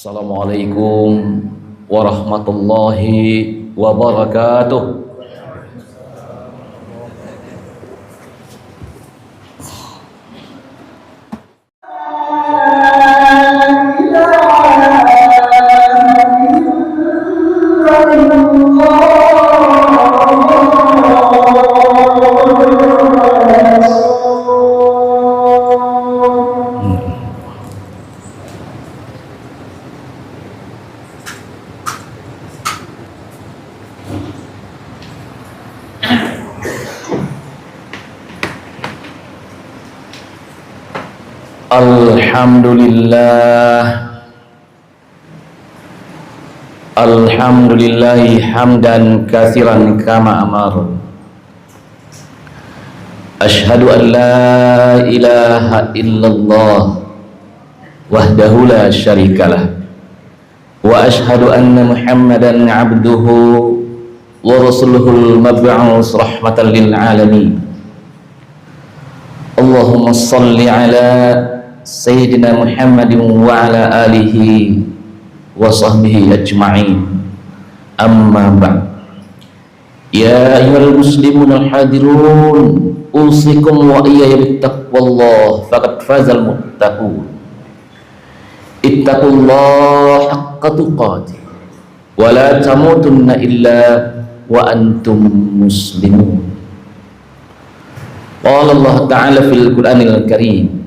Assalamualaikum warahmatullahi wabarakatuh. Alhamdulillahi hamdan katsiran kama amar. Asyhadu an la ilaha illallah wahdahu la syarikalah wa asyhadu anna Muhammadan abduhu wa rasuluhul mab'us rahmatan lil alamin. Allahumma salli ala Sayyidina Muhammadin wa ala alihi wa sahbihi ajma'in. Amma ba'd. Ya ayyuhal muslimun al-hadirun, usikum wa iyaya bittaqwallah faqad fazal muttaqun. Ittaqullaha haqqa tuqatih wa la tamutunna illa wa antum muslimun. Qala Allah ta'ala fil Qur'anil Karim,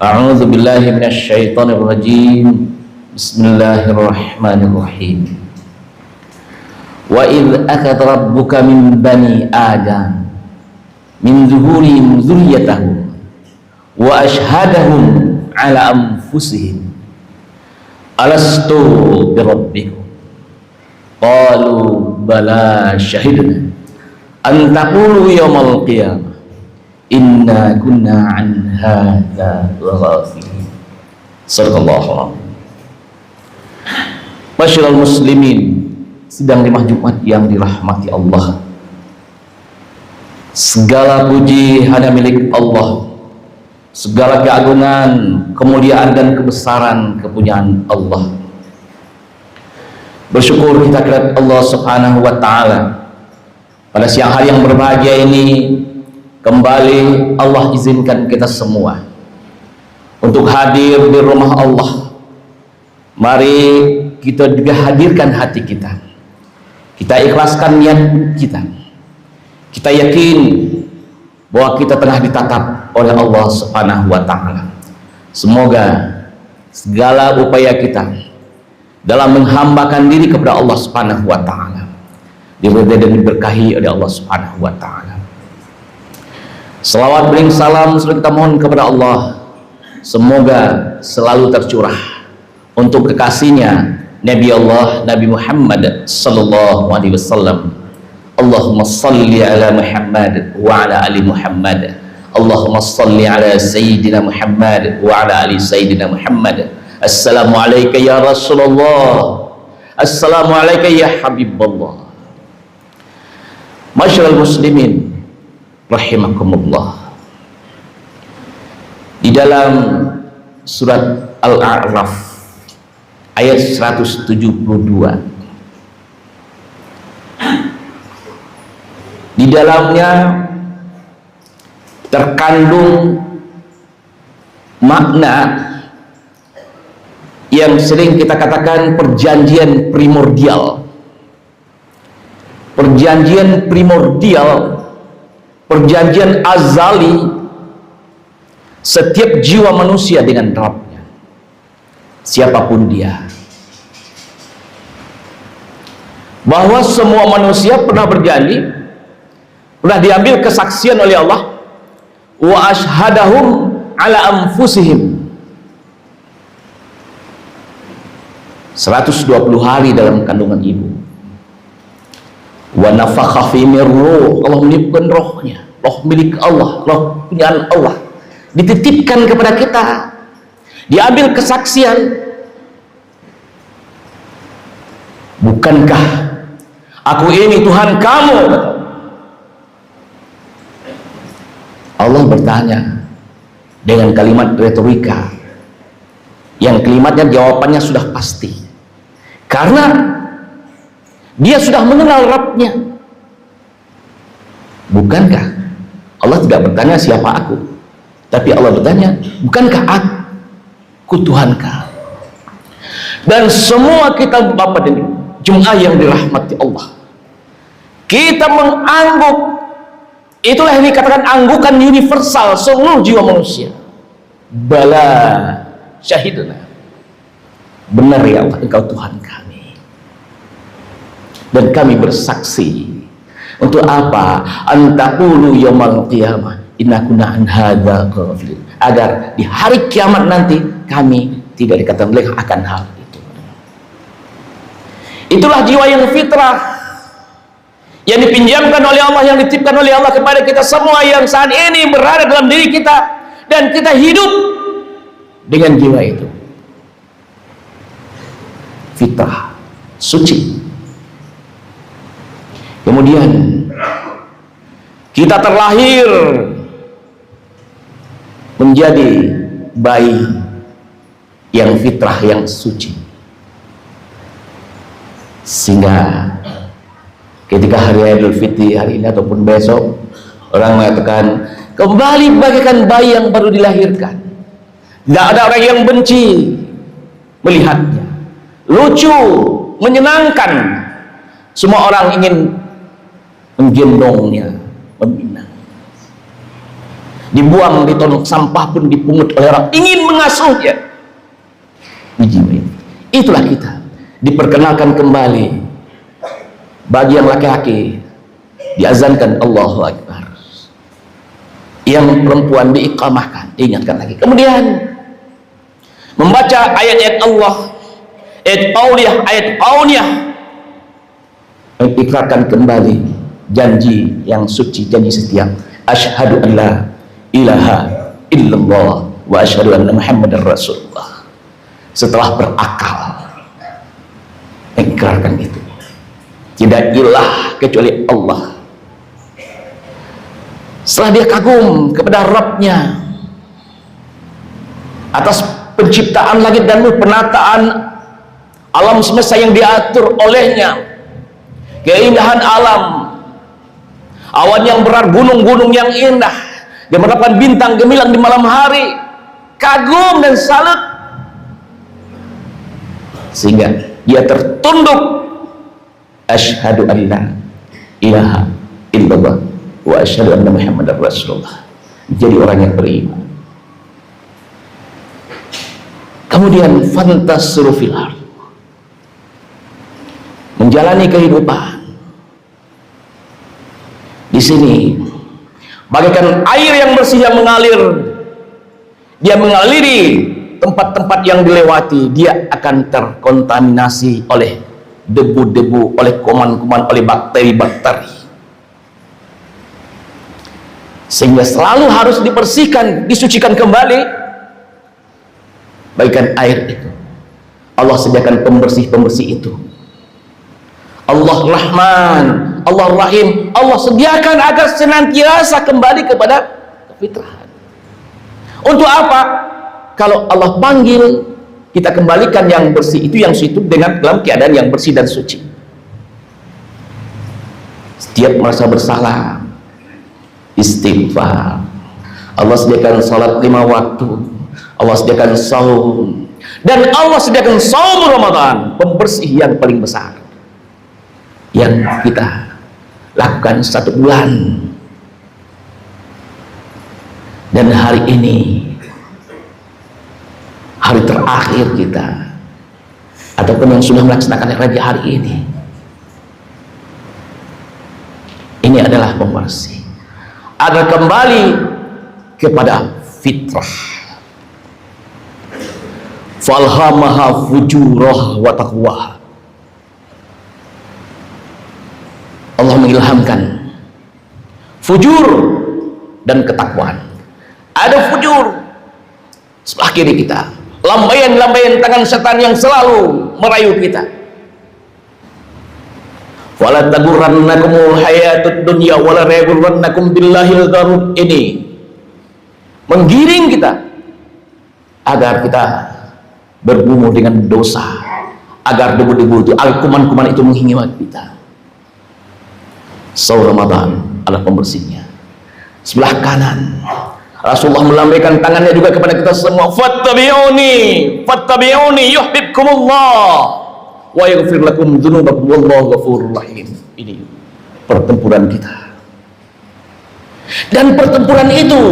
a'udzu billahi minasy syaithanir rajim. Bismillahirrahmanirrahim. Wa idh akhadha rabbuka min bani Adam min zuhurihim dzurriyyatahum wa ashhadahum ala anfusihim alastu birabbikum qalu bala shahidna an taqulu yawmal qiyamah inna kunna an hadza ghafilin. Shadaqallahu. Masyaallah muslimin, sidang lima Jumat yang dirahmati Allah. Segala puji hanya milik Allah. Segala keagungan, kemuliaan dan kebesaran kepunyaan Allah. Bersyukur kita kepada Allah Subhanahu wa taala. Pada siang hari yang berbahagia ini kembali Allah izinkan kita semua untuk hadir di rumah Allah. Mari kita juga hadirkan hati kita. Kita ikhlaskan niat kita. Kita yakin bahwa kita telah ditatap oleh Allah Subhanahu wa taala. Semoga segala upaya kita dalam menghambakan diri kepada Allah Subhanahu wa taala diridhai dan diberkahi oleh Allah Subhanahu wa taala. Selawat bering salam selalu kita mohon kepada Allah, semoga selalu tercurah untuk kekasihnya Nabi Allah Nabi Muhammad sallallahu alaihi wasallam. Allahumma salli ala Muhammad wa ala ali Muhammad. Allahumma salli ala Sayyidina Muhammad wa ala ali Sayyidina Muhammad. Assalamu alayka ya Rasulullah. Assalamu alayka ya Habibullah. Masyaallah muslimin rahimakumullah. Di dalam surat Al-A'raf ayat 172 di dalamnya terkandung makna yang sering kita katakan perjanjian primordial. Perjanjian primordial, perjanjian azali setiap jiwa manusia dengan Rabbnya, siapapun dia. Bahwa semua manusia pernah berjanji, pernah diambil kesaksian oleh Allah, wa ashhadahum ala anfusihim, 120 hari dalam kandungan ibu. Wa nafakha fi min ruh, Allah meniupkan rohnya, roh milik Allah, roh punyaan Allah dititipkan kepada kita, diambil kesaksian. Bukankah aku ini Tuhan kamu? Allah bertanya dengan kalimat retorika Yang kalimatnya jawabannya sudah pasti, karena dia sudah mengenal Rabbnya. Bukankah Allah tidak bertanya siapa aku, tapi Allah bertanya, bukankah aku Tuhankah? Dan semua kita Bapak dan Jemaah yang dirahmati Allah, kita mengangguk, itulah yang dikatakan anggukan universal seluruh jiwa manusia. Bala syahidna, benar ya Allah, Engkau Tuhan kami, dan kami bersaksi. Untuk apa? Antaqulu yaumal qiyamah inna kunna an hadza ghafilin, agar di hari kiamat nanti kami tidak dikatakan lagi akan hal itu. Itulah jiwa yang fitrah yang dipinjamkan oleh Allah, yang dititipkan oleh Allah kepada kita semua, yang saat ini berada dalam diri kita, dan kita hidup dengan jiwa itu. Fitrah, suci. Kemudian kita terlahir menjadi bayi yang fitrah, yang suci, sehingga ketika hari Idul Fitri hari ini ataupun besok, orang mengatakan kembali bagaikan bayi yang baru dilahirkan. Tidak ada orang yang benci melihatnya, lucu, menyenangkan. Semua orang ingin menggendongnya, membina. Dibuang di tong sampah pun dipungut oleh orang, ingin mengasuhnya. Itulah kita, diperkenalkan kembali. Bagi yang laki-laki diazankan Allahu Akbar, yang perempuan diiqamahkan, diingatkan lagi. Kemudian membaca ayat-ayat Allah, ayat qauliyah, mengikrarkan kembali janji yang suci, janji setia. Asyhadu an la ilaha illallah wa asyhadu anna Muhammadar Rasulullah. Setelah berakal, mengikrarkan itu, tidak ilah kecuali Allah. Setelah dia kagum kepada Rabbnya atas penciptaan langit dan bumi, penataan alam semesta yang diatur olehnya, keindahan alam, awan yang berar, gunung-gunung yang indah, dia mendapatkan bintang gemilang di malam hari, kagum dan salut, sehingga dia tertunduk. Asyhadu an la ilaha illallah wa asyhadu anna Muhammadar Rasulullah, menjadi orang yang beriman. Kemudian fantasiru fil ardh, menjalani kehidupan di sini bagaikan air yang bersih yang mengalir. Dia mengaliri tempat-tempat yang dilewati, dia akan terkontaminasi oleh debu-debu, oleh kuman-kuman, oleh bakteri-bakteri, sehingga selalu harus dibersihkan, disucikan kembali. Bagaikan air itu, Allah sediakan pembersih-pembersih itu. Allah Rahman, Allah Rahim, Allah sediakan agar senantiasa kembali kepada kefitrahan. Untuk apa? Kalau Allah panggil, kita kembalikan yang bersih itu, yang suci dengan dalam keadaan yang bersih dan suci. Setiap merasa bersalah, istighfar. Allah sediakan salat 5 waktu, Allah sediakan saum, dan Allah sediakan saum Ramadan, pembersih yang paling besar yang kita lakukan 1 bulan. Dan hari ini hari terakhir kita, ataupun yang sudah melaksanakan raja hari ini adalah pembersih agar kembali kepada fitrah. Falhamaha fujurah wa taqwa. Allah mengilhamkan fujur dan ketakwaan. Ada fujur sebelah kiri kita, lambaian-lambaian tangan setan yang selalu merayu kita. Wala tagurrannakumul hayatud dunya wala yaghurrannakum billahil gharur. Ini menggiring kita agar kita bergumul dengan dosa, agar debu-debu itu, agar kuman-kuman itu menghinggapi kita. Saur Ramadan adalah pembersihnya. Sebelah kanan Rasulullah melambaikan tangannya juga kepada kita semua, fattabi'uni yuhibbukumullah wa yaghfir lakum dzunubakum wallahu ghafurur rahim. Ini pertempuran kita, dan pertempuran itu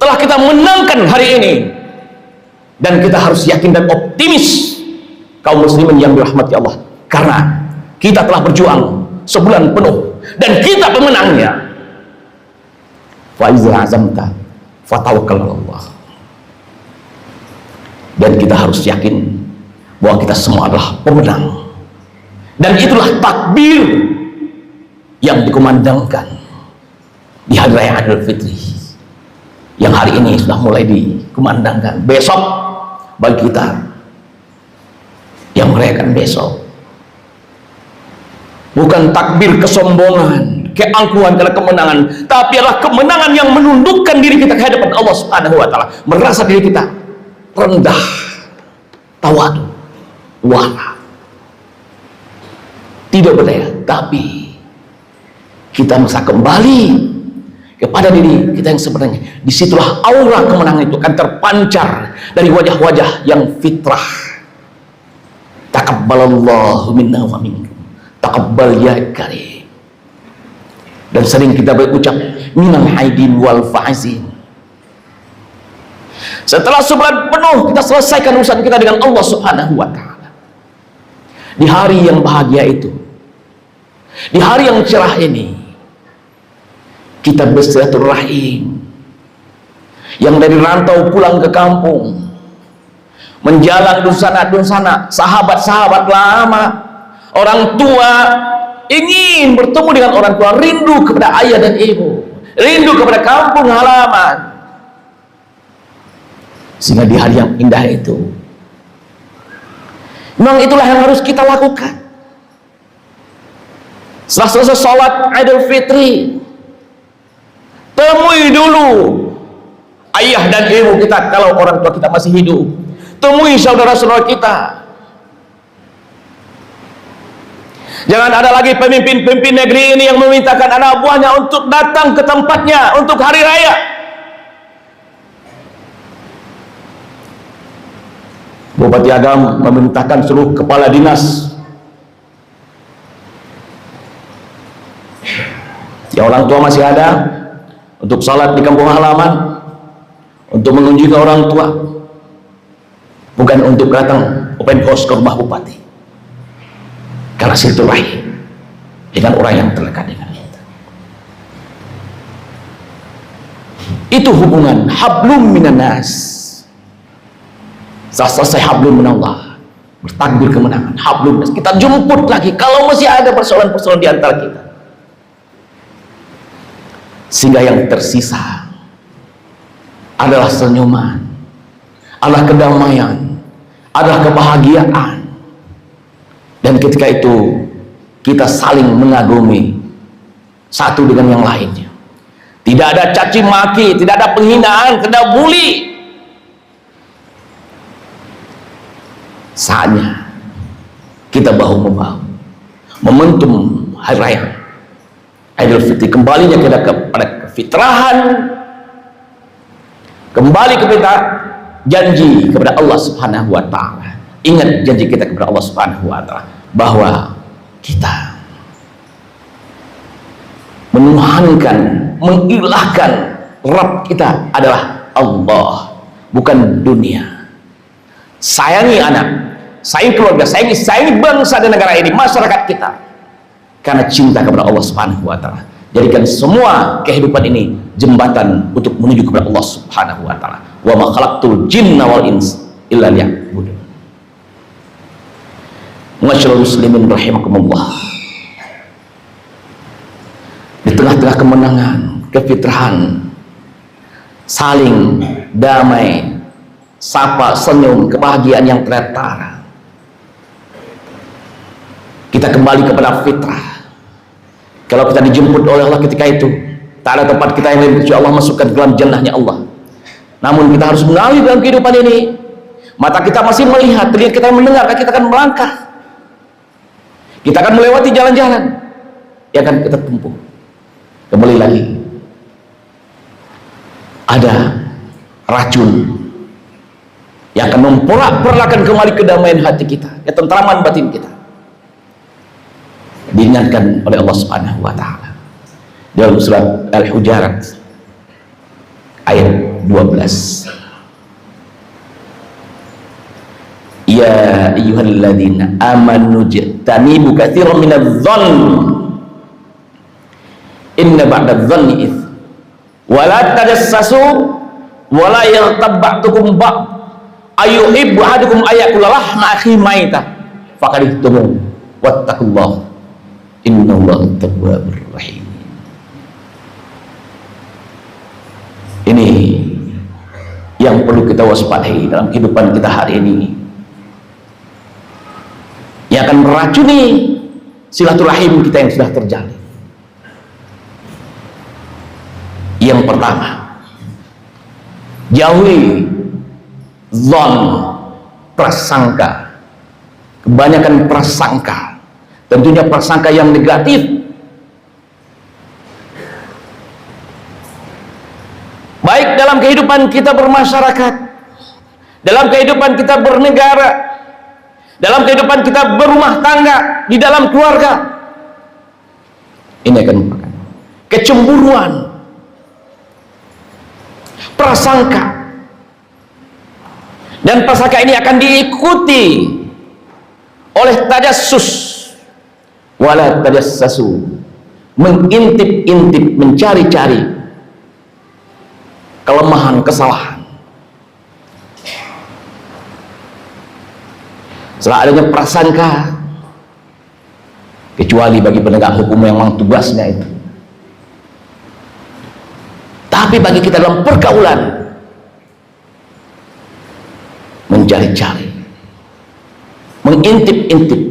telah kita menangkan hari ini, dan kita harus yakin dan optimis kaum muslimin yang dirahmati Allah, karena kita telah berjuang sebulan penuh dan kita pemenangnya. Fa iza azamta fatawakkal 'ala Allah. Dan kita harus yakin bahwa kita semua adalah pemenang, dan itulah takbir yang dikumandangkan di hari raya Idul Fitri yang hari ini sudah mulai dikumandangkan. Besok bagi kita yang merayakan besok bukan takbir kesombongan, keangkuhan karena kemenangan, tapi adalah kemenangan yang menundukkan diri kita ke hadapan Allah Subhanahu wa taala, merasa diri kita rendah, tawadu, wara, tidak berdaya, tapi kita merasa kembali kepada diri kita yang sebenarnya. Disitulah aura kemenangan itu akan terpancar dari wajah-wajah yang fitrah. Taqabbalallahu minna wa minkum, taqabbal ya karim. Dan sering kita berucap minal aidin wal faizin. Setelah sebulan penuh kita selesaikan urusan kita dengan Allah Subhanahu wa taala. Di hari yang bahagia itu, di hari yang cerah ini, kita bersilaturahim. Yang dari rantau pulang ke kampung, menjalan dunsana-dunsana, sahabat-sahabat lama, orang tua ingin bertemu dengan orang tua, rindu kepada ayah dan ibu, rindu kepada kampung halaman. Sehingga di hari yang indah itu, memang itulah yang harus kita lakukan. Setelah selesai sholat Idul Fitri, temui dulu ayah dan ibu kita kalau orang tua kita masih hidup. Temui saudara-saudara kita. Jangan ada lagi pemimpin-pemimpin negeri ini yang memintakan anak buahnya untuk datang ke tempatnya untuk hari raya. Bupati Agam memerintahkan seluruh kepala dinas, ya orang tua masih ada, untuk salat di kampung halaman, untuk mengunjungi orang tua, bukan untuk datang open house ke rumah bupati, karena silaturahim dengan orang yang terdekat dengan kita. Itu hubungan hablum minan nas. Setelah selesai hablum minallah, bertakbir kemenangan, hablum minas, kita jemput lagi kalau masih ada persoalan-persoalan di antara kita, sehingga yang tersisa adalah senyuman, adalah kedamaian, adalah kebahagiaan. Dan ketika itu kita saling mengagumi satu dengan yang lainnya. Tidak ada caci maki, tidak ada penghinaan, tidak ada bully. Saatnya kita bahu-membahu momentum hari raya Idul Fitri, kembalinya kita kepada kefitrahan, kembali kepada janji kepada Allah Subhanahu wa taala. Ingat janji kita kepada Allah Subhanahu wa taala bahwa kita menuhankan, mengilahkan Rabb kita adalah Allah, bukan dunia. Sayangi anak, sayangi keluarga, sayangi bangsa dan negara ini, masyarakat kita, karena cinta kepada Allah Subhanahu wa taala. Jadikan semua kehidupan ini jembatan untuk menuju kepada Allah Subhanahu wa taala. Wa ma khalaqtul jinna wal ins illa liya'budun. Masyaallah muslimin rahimakumullah. Di tengah-tengah kemenangan, kefitrahan, saling damai, sapa, senyum, kebahagiaan yang tertara, kita kembali kepada fitrah. Kalau kita dijemput oleh Allah ketika itu, tak ada tempat kita yang lebih, Allah masukkan ke dalam jannahnya Allah. Namun kita harus mengalir dalam kehidupan ini, Mata kita masih melihat, telinga kita mendengar, kita akan melangkah, kita akan melewati jalan-jalan yang akan kita tempuh. Kembali lagi, ada racun yang akan memporak-porandakan kembali kedamaian hati kita, ketentraman batin kita. Diingatkan oleh Allah Subhanahu wa taala dalam surat Al-Hujarat ayat 12. Ya ayyuhalladzina amanu jtanibu katsiran minadh-dhann inna ba'dadh-dhanni its wa la tajassasu wa la yaghtab ba'dukum ba'd ayyuhibbu ahadukum ayakula lahma akhihi maitah faqadihtum wattaqullaha innallaha tawwabur rahim. Ini yang perlu kita waspadai dalam kehidupan kita hari ini, yang akan meracuni silaturahim kita yang sudah terjalin. Yang pertama, jauhi zon, prasangka. Kebanyakan prasangka, tentunya prasangka yang negatif, baik dalam kehidupan kita bermasyarakat, dalam kehidupan kita bernegara, dalam kehidupan kita berumah tangga, di dalam keluarga. Ini akan merupakan kecemburuan, prasangka, dan prasangka ini akan diikuti oleh tajassus, wala tajassasu, mengintip-intip, mencari-cari kelemahan, kesalahan. Setelah adanya prasangka, kecuali bagi penegak hukum yang memang tugasnya itu, tapi bagi kita dalam pergaulan, mencari-cari, mengintip-intip,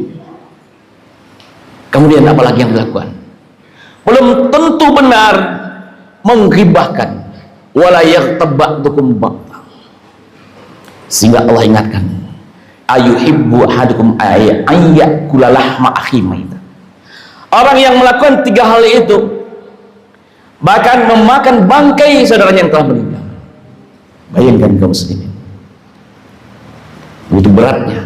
kemudian apalagi yang dilakukan, belum tentu benar, menghibahkan, wala yaghtab ba'dukum ba'd, sehingga Allah ingatkan, ayuhibbu ahadukum ayyakula lahma akhihi maitah. Orang yang melakukan tiga hal itu, bahkan memakan bangkai saudaranya yang telah meninggal. Bayangkan kaum muslimin, begitu beratnya.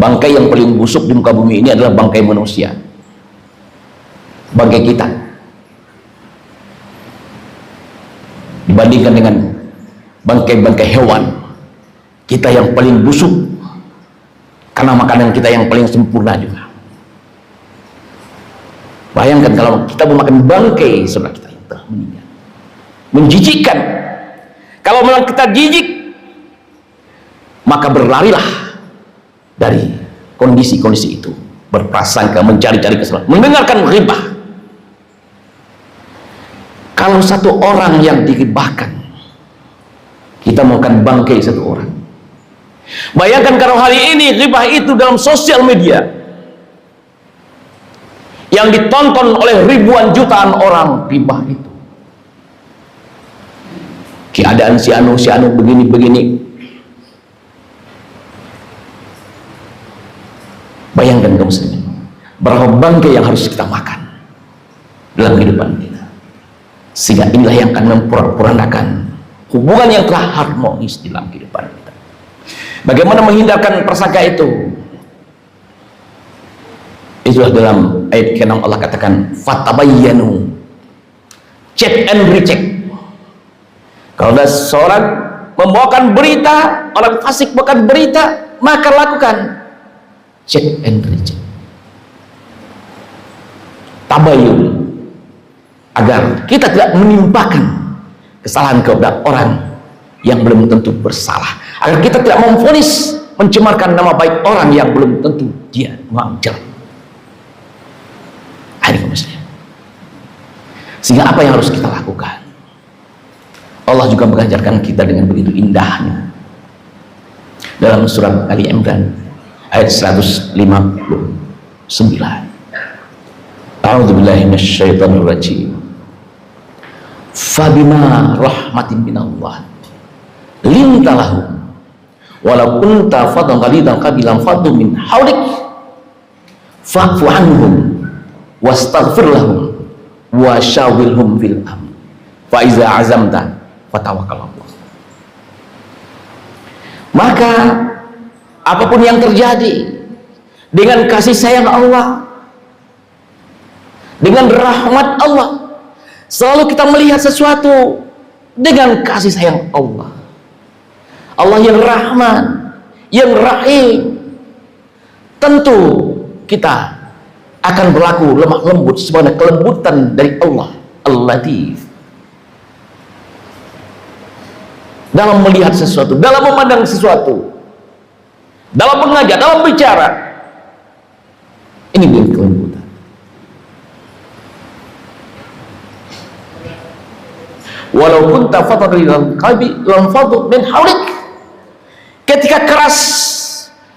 Bangkai yang paling busuk di muka bumi ini adalah bangkai manusia, bangkai kita, dibandingkan dengan bangkai-bangkai hewan. Kita yang paling busuk karena makanan kita yang paling sempurna juga. Bayangkan kalau kita memakan bangkai saudara kita yang telah meninggal, menjijikkan. Kalau memang kita jijik, maka berlarilah dari kondisi-kondisi itu, berprasangka, mencari-cari kesalahan, mendengarkan ghibah. Kalau satu orang yang dighibahkan, kita makan bangkai satu orang. Bayangkan kalau hari ini ghibah itu dalam sosial media yang ditonton oleh ribuan jutaan orang, ghibah itu, keadaan si anu begini-begini. Bayangkan kaum muslimin, berapa bangkai yang harus kita makan dalam kehidupan kita, sehingga inilah yang akan memporak-porandakan hubungan yang telah harmonis dalam kehidupan kita. Bagaimana menghindarkan prasangka itu? Itulah dalam ayat ke-6 Allah katakan, fatabayyanu, check and recheck. Kalau ada seorang membawakan berita, orang fasik membawakan berita, maka lakukan check and recheck, tabayyun, agar kita tidak menimpakan kesalahan kepada orang yang belum tentu bersalah, agar kita tidak memvonis, mencemarkan nama baik orang yang belum tentu dia memang jelek. Sehingga apa yang harus kita lakukan? Allah juga mengajarkan kita dengan begitu indahnya dalam surat Ali Imran ayat 159. A'udzubillahi minasyaitonir rajim. Fabima rahmatin minallah lintalahum walau kunta fadlan ghalidhal qalbi lam faddu min hawlik fa'fu anhum wastaghfir lahum wa syawirhum fil amr fa iza azamta fatawakkal Allah. Maka apapun yang terjadi, dengan kasih sayang Allah, dengan rahmat Allah, selalu kita melihat sesuatu dengan kasih sayang Allah. Allah yang Rahman, yang Rahim. Tentu kita akan berlaku lemah lembut sebagai kelembutan dari Allah Al-Latif. Dalam melihat sesuatu, dalam memandang sesuatu, dalam mengajak, dalam bicara, ini bentuk kelembutan. Walau kunta fadlan qalbi lam faddu min hawlik. Ketika keras,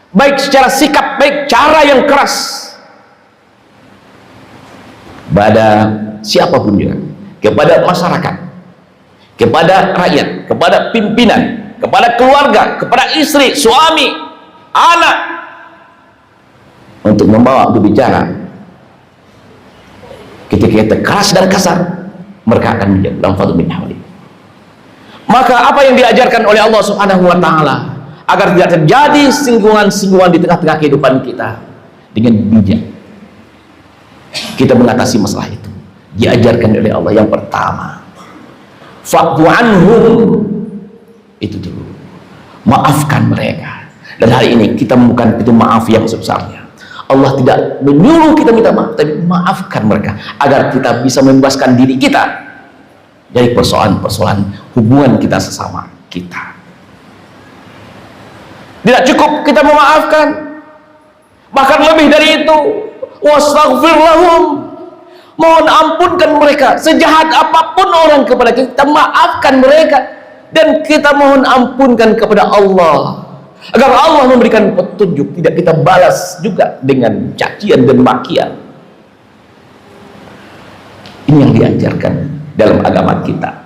baik secara sikap, baik cara yang keras pada siapapun juga, kepada masyarakat, kepada rakyat, kepada pimpinan, kepada keluarga, kepada istri, suami, anak, untuk membawa berbicara, ketika kita keras dan kasar, mereka akan menjadi lam faddu min hawlik. Maka apa yang diajarkan oleh Allah Subhanahu wa taala agar tidak terjadi singgungan-singgungan di tengah-tengah kehidupan kita, dengan bijak kita mengatasi masalah itu, diajarkan oleh Allah. Yang pertama, fa'fu anhum, itu dulu, maafkan mereka. Dan hari ini kita bukan itu maaf yang sebesarnya. Allah tidak menyuruh kita minta maaf, tapi maafkan mereka agar kita bisa membebaskan diri kita dari persoalan-persoalan hubungan kita sesama kita. Tidak cukup kita memaafkan, bahkan lebih dari itu, wastaghfir lahum, mohon ampunkan mereka. Sejahat apapun orang kepada kita, maafkan mereka, dan kita mohon ampunkan kepada Allah agar Allah memberikan petunjuk, tidak kita balas juga dengan cacian dan makian. Ini yang diajarkan dalam agama kita.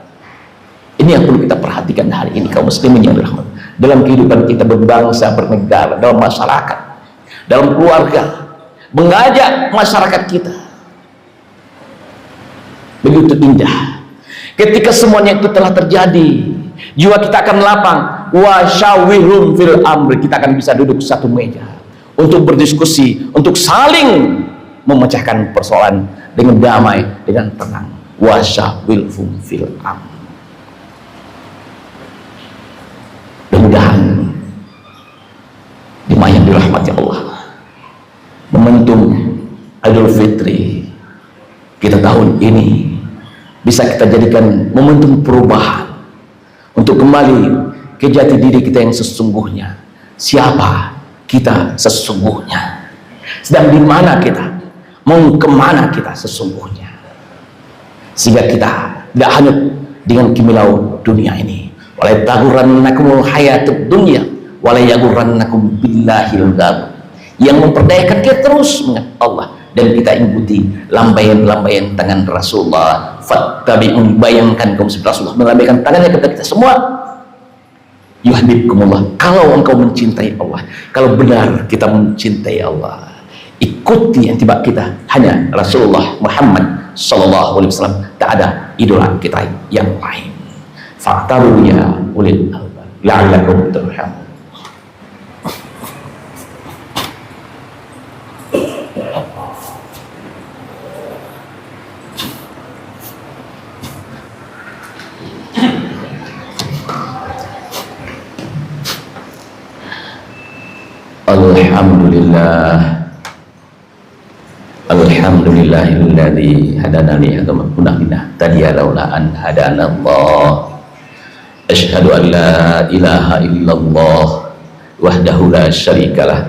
Ini yang perlu kita perhatikan hari ini, kaum muslimin yang dirahmati, dalam kehidupan kita berbangsa, bernegara, dalam masyarakat, dalam keluarga, mengajak masyarakat kita. Begitu indah ketika semuanya itu telah terjadi, jiwa kita akan lapang. Wa syawirhum fil amri, kita akan bisa duduk satu meja untuk berdiskusi, untuk saling memecahkan persoalan dengan damai, dengan tenang. Wa syawirhum fil amri. Mudah-mudahan jemaah yang dirahmati Allah, momentum Idul Fitri kita tahun ini bisa kita jadikan momentum perubahan untuk kembali ke jati diri kita yang sesungguhnya. Siapa kita sesungguhnya, sedang di mana kita, mau kemana kita sesungguhnya, sehingga kita tidak hanya dengan kimilau dunia ini. Wala taghurrannakumul hayatud dunya wala yaghurrannakum billahil ghurur, yang memperdayakan kita terus mengingat Allah, dan kita ikuti lambaian-lambaian tangan Rasulullah. Fattabi'un, bayangkan kaum Rasulullah melambaikan tangannya kepada kita semua. Yuhibbukumullah, kalau engkau mencintai Allah, kalau benar kita mencintai Allah, ikuti yang tiba kita hanya Rasulullah Muhammad sallallahu alaihi wasallam, tak ada idola kita yang lain. Faktaru ya ulil albab la'allakum turhamun. Alhamdulillahilladzi hadana li hadza ma kunna linahtadiya laula an hadana Allah. Asyhadu an la ilaha illallah wahdahu la syarikalah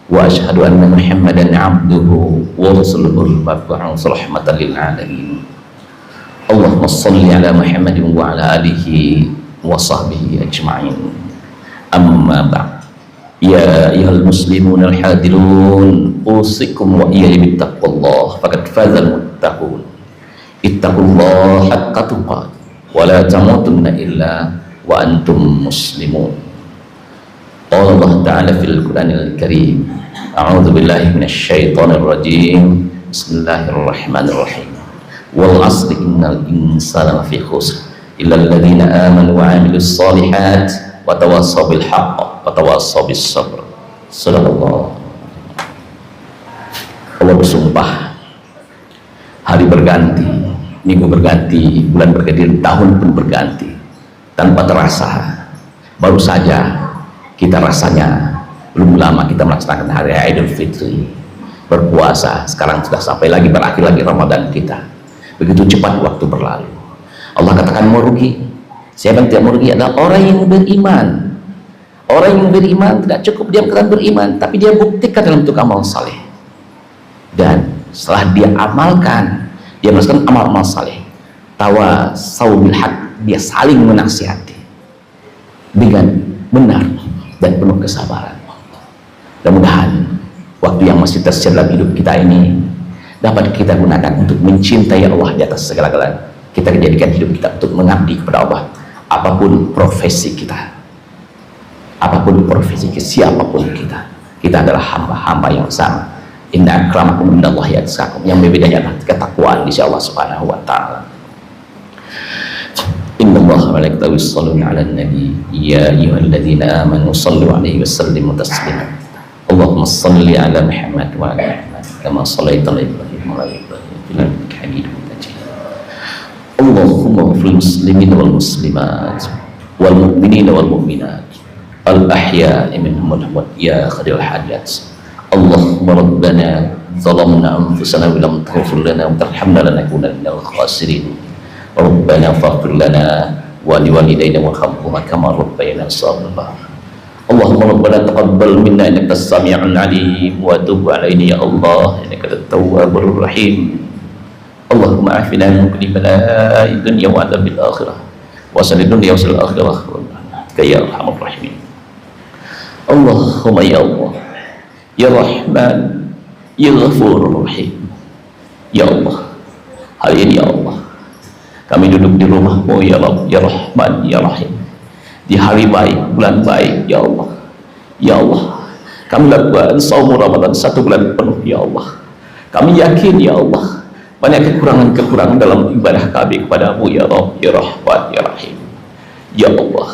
wa asyhadu anna Muhammadan abduhu wa rasuluhul mab'uts rahmatan lil alamin. Allahumma shalli ala Muhammadin wa ala alihi wa sahbihi ajma'in. Amma ba'd. Ya ayyuhal muslimun al-hadirun, usikum wa iyaya bittaqwallah faqad fazal muttaqun. Ittaqullaha haqqa tuqatih wa la tamutunna illa wa antum muslimun. Allah Ta'ala fil Quranil Karim, a'udzu billahi minasyaitonir rajim, bismillahirrahmanirrahim, wal 'asri innal insana lafi khusr illal ladzina amanu wa 'amilus shalihat wa tawassaw bil haqq wa tawassaw bis sabr. Sadaqallah. Allah bersumpah, hari berganti, minggu berganti, bulan berganti, tahun pun berganti tanpa terasa. Baru saja kita rasanya belum lama kita melaksanakan hari Idul Fitri, berpuasa, sekarang sudah sampai lagi berakhir lagi Ramadan kita. Begitu cepat waktu berlalu. Allah katakan mau rugi. Siapa yang tidak mau rugi adalah orang yang beriman. Orang yang beriman tidak cukup dia mengatakan beriman, tapi dia buktikan dalam bentuk amal saleh. Dan setelah dia amalkan, dia melakukan amal-amal saleh, tawassaw bil haq, dia saling menasihati dengan benar dan penuh kesabaran. Mudah-mudahan waktu yang masih tersisa dalam hidup kita ini dapat kita gunakan untuk mencintai Allah di atas segala-galanya. Kita jadikan hidup kita untuk mengabdi kepada Allah, apapun profesi kita, apapun profesi kita, siapapun kita adalah hamba-hamba yang sama. Inna akramakum indallahi atqakum, yang berbedanya adalah ketakwaan di sisi Allah Subhanahu wa taala. Innallaha wa malaikatahu yusholluna 'alan nabi ya ayyuhalladzina amanu shallu 'alaihi wa sallimu taslima. Allahumma shalli 'ala Muhammad wa 'ala Muhammad kama shallaita 'ala Ibrahim wa 'ala Ibrahim fil 'alamin Hamidum Majid. Allahumma ighfir muslimin wal muslimat wal mu'minin wal mu'minat al ahya'i minhum wal amwat ya qadil hajat. Allahumma rabbana zalamna anfusana wa lam taghfir lana wa tarhamna lanakunanna minal khasirin. Rabbana faghfir lana wa liwalidayna warhamhuma kama rabbayana shaghira. Allahumma rabbana taqabbal minna innaka as-sami'ul 'alim wa tub 'alaina ya Allah innaka at-tawwabur rahim. Allahumma afina min kulli bala'id dunya wa 'adzabil akhirah wa salli dunya wa salil akhirah ya arhamar rahimin. Allahumma ya Allah ya Rahman ya Ghafurur Rahim. Ya Allah, hari ini ya Allah kami duduk di rumah-Mu ya Rabb, ya Rahman, ya Rahim, di hari baik, bulan baik, ya Allah. Ya Allah, kami lakukan saum Ramadan 1 bulan penuh, ya Allah. Kami yakin, ya Allah, banyak kekurangan-kekurangan dalam ibadah kami kepada-Mu, ya Rabb, ya Rahman, ya Rahim. Ya Allah,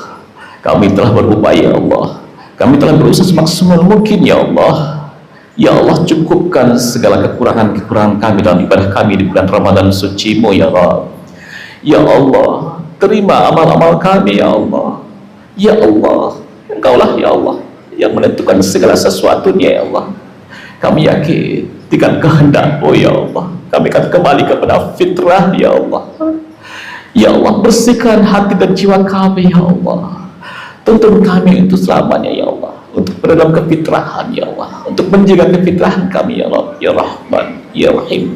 kami telah berupaya, ya Allah. Kami telah berusaha semaksimal mungkin, ya Allah. Ya Allah, cukupkan segala kekurangan-kekurangan kami dalam ibadah kami di bulan Ramadan suci-Mu, ya Rabb. Ya Allah, terima amal-amal kami, ya Allah. Ya Allah, Engkaulah ya Allah yang menentukan segala sesuatunya, ya Allah. Kami yakin dengan kehendak-Mu, ya Allah, kami akan kembali kepada fitrah, ya Allah. Ya Allah, bersihkan hati dan jiwa kami, ya Allah. Tuntun kami untuk selamanya, ya Allah, untuk berada dalam kefitrahan, ya Allah, untuk menjaga kefitrahan kami, ya Allah, ya Rahman, ya Rahim.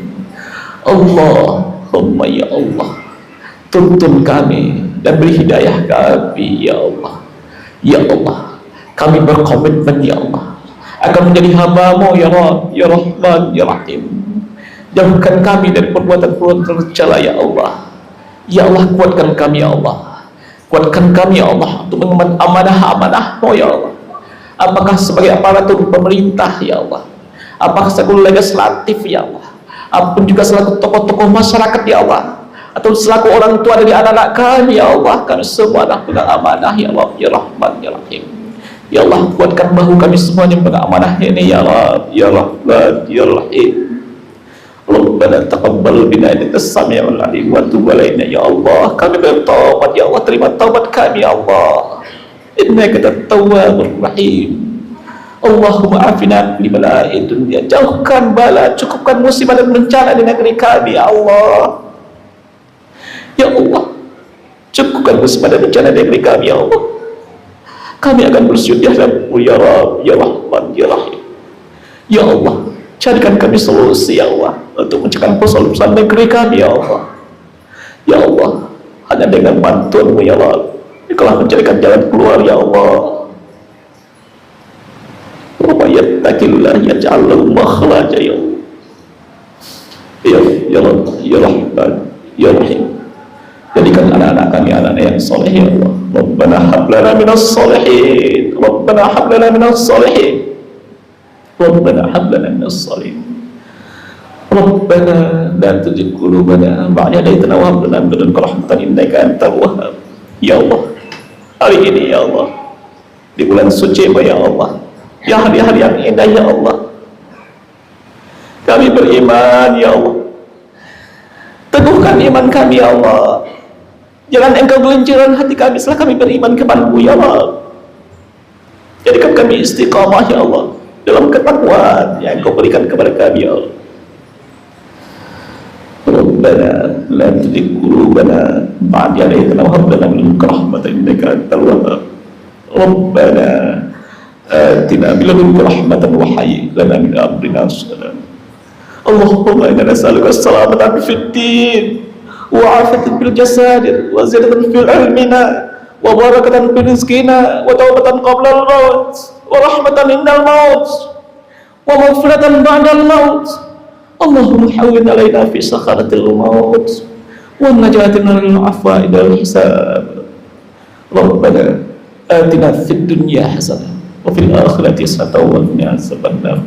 Allahumma ya Allah, tuntun kami dan beri hidayah kami, ya Allah. Ya Allah, kami berkomitmen, ya Allah, akan menjadi hamba-Mu, ya Rabb, ya Rahman, ya Rahim. Jauhkan kami dari perbuatan-perbuatan tercela, ya Allah. Ya Allah, kuatkan kami, ya Allah. Kuatkan kami, ya Allah, untuk mengemban amanah-amanah-Mu, ya Allah. Apakah sebagai aparatur pemerintah, ya Allah, apakah selaku legislatif, ya Allah, apapun juga selaku tokoh-tokoh masyarakat, ya Allah, atau selaku orang tua dari anak-anak kami, ya Allah, kami semua adalah pegang amanah, ya Allah, ya Rahman, ya Rahim. Ya Allah, kuatkan bahu kami semuanya pegang amanah ini, ya Allah, ya Rahman, ya Rahim. Rabbana taqabbal minna innaka as-sami'ul 'alim wa tub 'alaina, ya Allah. Kami bertaubat, ya Allah, terima taubat kami, ya Allah. Innaka at-tawwabur rahim. Allahumma afina min bala'id dunya, jauhkan bala, cukupkan musibah dan bencana di negeri kami, ya Allah. Ya Allah, cukupkan musibah dan bencana di negeri kami, ya Allah. Kami akan bersujud di hadapan-Mu, ya Rabb, ya Rahman, ya Rahim. Ya Allah, carikan kami solusi, ya Allah, untuk mencegah persoalan negeri kami, ya Allah. Ya Allah, hanya dengan bantuan-Mu, ya Allah, Engkaulah mencarikan jalan keluar, ya Allah. Wa may yattaqillah yaj'al lahu makhraja, ya Allah. Ya Rabb, ya Rahman, ya Rahim. Jadikan anak-anak kami anak-anak yang soleh, ya Allah. Rabbana hab lana minas solihin. ربنا هب لنا من الصالحين ربنا هب لنا من الصالحين ربنا لا تزغ قلوبنا بعد إذ هديتنا وهب لنا من لدنك رحمة إنك أنت الوهاب. Ya Allah, hari ini ya Allah, di bulan suci ya Allah, ya hari-hari yang indah ya Allah, kami beriman ya Allah, teguhkan iman kami ya Allah, jangan engkau gelincirkan hati kami setelah kami beriman kepadamu ya Allah, jadikan kami istiqamah ya Allah dalam ketakwaan yang engkau berikan kepada kami ya Allah. Rabbana la tuzigh qulubana ba'da idh hadaytana wa hab lana min ladunka rahmatan innaka antal wahhab. Rabbana atina min ladunka rahmatan wa hayyi lana min amrina rashada. Allahumma inna nas'aluka as-salamata fid din wa 'afiyatan fil jasad wa ziyadatan fil ilmina wa barakatan fil rizqina wa tawbatan qabla al-maut wa rahmatan indal maut wa maghfiratan ba'dal maut. Allahumma hawwin alaina fi sakharatil maut wa najatina minal afwa idal hisab. Rabbana atina fid dunya hasanah wa fil akhirati hasanah wa qina adzabannar.